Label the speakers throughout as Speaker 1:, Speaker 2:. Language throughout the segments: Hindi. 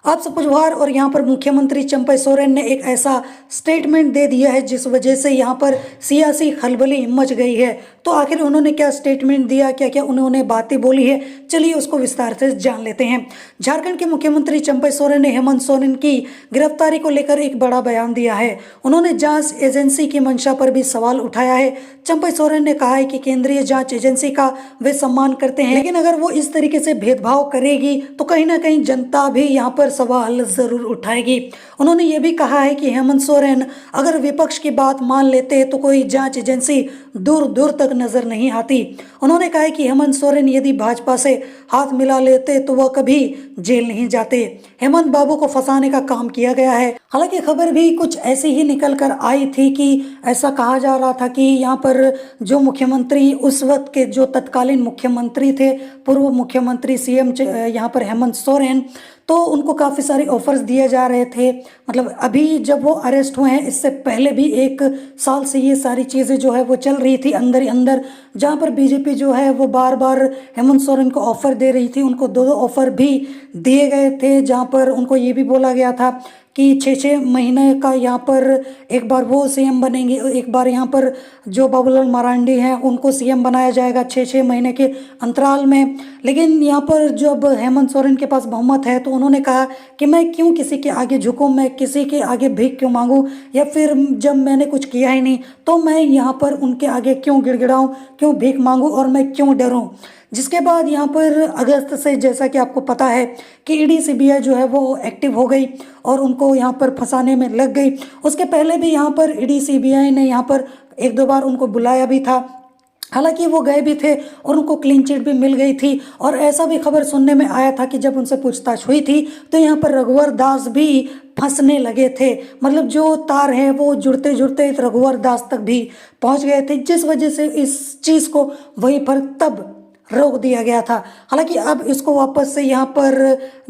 Speaker 1: आप सब जोहार। और यहाँ पर मुख्यमंत्री चंपई सोरेन ने एक ऐसा स्टेटमेंट दे दिया है जिस वजह से यहाँ पर सियासी खलबली मच गई है। तो आखिर उन्होंने क्या स्टेटमेंट दिया, क्या क्या उन्होंने बातें बोली है, चलिए उसको विस्तार से जान लेते हैं। झारखंड के मुख्यमंत्री चंपई सोरेन ने हेमंत सोरेन की गिरफ्तारी को लेकर एक बड़ा बयान दिया है। उन्होंने जांच एजेंसी की मंशा पर भी सवाल उठाया है। चंपई सोरेन ने कहा है कि केंद्रीय जांच एजेंसी का वे सम्मान करते हैं, लेकिन अगर वो इस तरीके से भेदभाव करेगी तो कहीं ना कहीं जनता भी यहाँ पर सवाल जरूर उठाएगी। उन्होंने ये भी कहा है कि हेमंत सोरेन अगर विपक्ष की बात मान लेते तो कोई जांच एजेंसी दूर दूर तक नजर नहीं आती। उन्होंने कहा है कि हेमंत सोरेन यदि भाजपा से हाथ मिला लेते तो वह कभी जेल नहीं जाते। हेमंत बाबू को फंसाने का काम किया गया है। हालांकि खबर भी कुछ ऐसी ही निकल कर आई थी कि ऐसा कहा जा रहा था कि यहाँ पर जो मुख्यमंत्री उस वक्त के जो तत्कालीन मुख्यमंत्री थे, पूर्व मुख्यमंत्री सीएम यहाँ पर हेमंत सोरेन, तो उनको काफ़ी सारे ऑफर्स दिए जा रहे थे। मतलब अभी जब वो अरेस्ट हुए हैं, इससे पहले भी 1 साल से ये सारी चीज़ें जो है वो चल रही थी अंदर ही अंदर, जहाँ पर बीजेपी जो है वो बार बार हेमंत सोरेन को ऑफर दे रही थी। उनको 2 ऑफर भी दिए गए थे, जहाँ पर उनको ये भी बोला गया था कि 6-6 महीने का यहाँ पर एक बार वो सीएम बनेंगे, एक बार यहाँ पर जो बाबूलाल मरांडी हैं उनको सीएम बनाया जाएगा 6-6 महीने के अंतराल में। लेकिन यहाँ पर जब हेमंत सोरेन के पास बहुमत है तो उन्होंने कहा कि मैं क्यों किसी के आगे झुकूं, मैं किसी के आगे भीख क्यों मांगूं, या फिर जब मैंने कुछ किया ही नहीं तो मैं यहाँ पर उनके आगे क्यों गिड़गिड़ाऊं, क्यों भीख मांगूं और मैं क्यों डरूं। जिसके बाद यहाँ पर अगस्त से, जैसा कि आपको पता है, कि ईडी सीबीआई जो है वो एक्टिव हो गई और उनको यहाँ पर फंसाने में लग गई। उसके पहले भी यहाँ पर ईडी सीबीआई ने यहाँ पर 1-2 बार उनको बुलाया भी था, हालांकि वो गए भी थे और उनको क्लीन चिट भी मिल गई थी। और ऐसा भी खबर सुनने में आया था कि जब उनसे पूछताछ हुई थी तो यहाँ पर रघुवर दास भी फंसने लगे थे। मतलब जो तार है वो जुड़ते जुड़ते रघुवर दास तक भी पहुँच गए थे, जिस वजह से इस चीज़ को वहीं पर तब रोक दिया गया था। हालांकि अब इसको वापस से यहाँ पर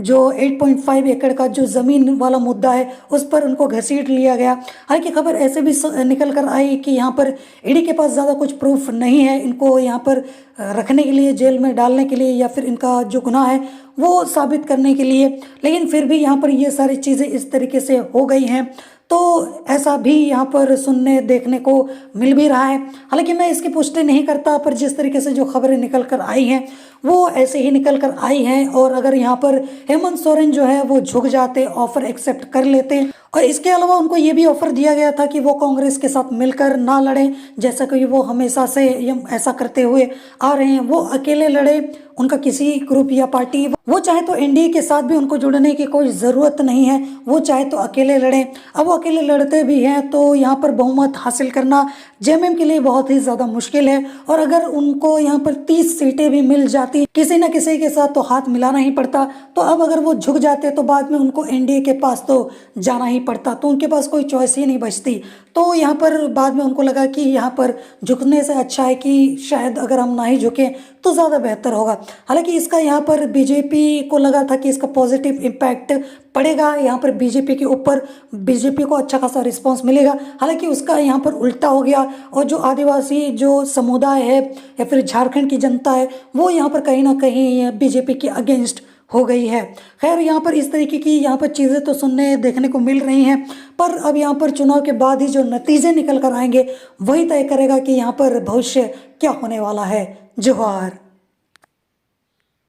Speaker 1: जो 8.5 एकड़ का जो ज़मीन वाला मुद्दा है उस पर उनको घसीट लिया गया। हालांकि खबर ऐसे भी निकल कर आई कि यहाँ पर ईडी के पास ज़्यादा कुछ प्रूफ नहीं है इनको यहाँ पर रखने के लिए, जेल में डालने के लिए, या फिर इनका जो गुनाह है वो साबित करने के लिए। लेकिन फिर भी यहाँ पर ये सारी चीज़ें इस तरीके से हो गई हैं, तो ऐसा भी यहाँ पर सुनने देखने को मिल भी रहा है। हालांकि मैं इसकी पुष्टि नहीं करता, पर जिस तरीके से जो खबरें निकल कर आई हैं वो ऐसे ही निकल कर आई हैं। और अगर यहाँ पर हेमंत सोरेन जो है वो झुक जाते, ऑफर एक्सेप्ट कर लेते, और इसके अलावा उनको ये भी ऑफर दिया गया था कि वो कांग्रेस के साथ मिलकर ना लड़ें, जैसा कि वो हमेशा से ऐसा करते हुए आ रहे हैं। वो अकेले लड़े, उनका किसी ग्रुप या पार्टी, वो चाहे तो एनडीए के साथ भी उनको जुड़ने की कोई ज़रूरत नहीं है, वो चाहे तो अकेले लड़ें। अब वो अकेले लड़ते भी हैं तो यहाँ पर बहुमत हासिल करना जेएमएम के लिए बहुत ही ज़्यादा मुश्किल है। और अगर उनको यहाँ पर 30 सीटें भी मिल जाती, किसी न किसी के साथ तो हाथ मिलाना ही पड़ता। तो अब अगर वो झुक जाते तो बाद में उनको एनडीए के पास तो जाना ही पड़ता, तो उनके पास कोई चॉइस ही नहीं बचती। तो यहाँ पर बाद में उनको लगा कि यहाँ पर झुकने से अच्छा है कि शायद अगर हम ना ही झुकें तो ज़्यादा बेहतर होगा। हालांकि इसका यहाँ पर बीजेपी को लगा था कि इसका पॉजिटिव इम्पैक्ट पड़ेगा यहाँ पर बीजेपी के ऊपर, बीजेपी को अच्छा खासा रिस्पांस मिलेगा। हालांकि उसका यहाँ पर उल्टा हो गया, और जो आदिवासी जो समुदाय है या फिर झारखंड की जनता है वो यहाँ पर कहीं ना कहीं बीजेपी के अगेंस्ट हो गई है। खैर, यहाँ पर इस तरीके की यहाँ पर चीज़ें तो सुनने देखने को मिल रही हैं, पर अब यहाँ पर चुनाव के बाद ही जो नतीजे निकल कर आएंगे वही तय करेगा कि यहाँ पर भविष्य क्या होने वाला है। जोहार।